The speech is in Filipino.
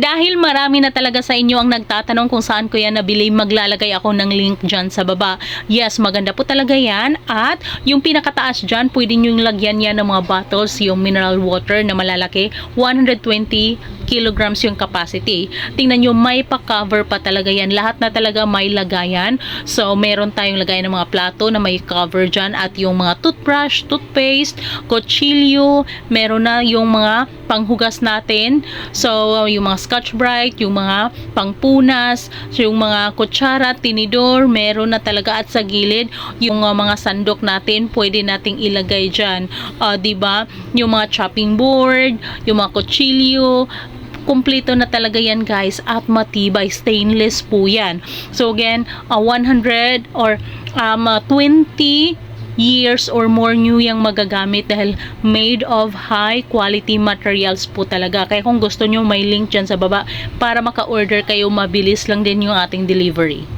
Dahil marami na talaga sa inyo ang nagtatanong kung saan ko yan nabili, maglalagay ako ng link dyan sa baba. Yes, maganda po talaga yan. At yung pinakataas dyan, pwede nyo lagyan yan ng mga bottles, yung mineral water na malalaki. 120 kilograms yung capacity. Tingnan nyo, may pa-cover pa talaga yan. Lahat na talaga may lagayan. So, meron tayong lagayan ng mga plato na may cover dyan. At yung mga toothbrush, toothpaste, kutsilyo, meron na yung mga panghugas natin. So, yung mga Scotch Brite, yung mga pangpunas, yung mga kutsara, tinidor, meron na talaga. At sa gilid, yung mga sandok natin, pwede nating ilagay dyan. Diba? Yung mga chopping board, yung mga kutsilyo, kumpleto na talaga yan guys, at matibay, stainless po yan. So again, 100 or 20 years or more new yung magagamit dahil made of high quality materials po talaga. Kaya kung gusto nyo, may link dyan sa baba para maka-order kayo, mabilis lang din yung ating delivery.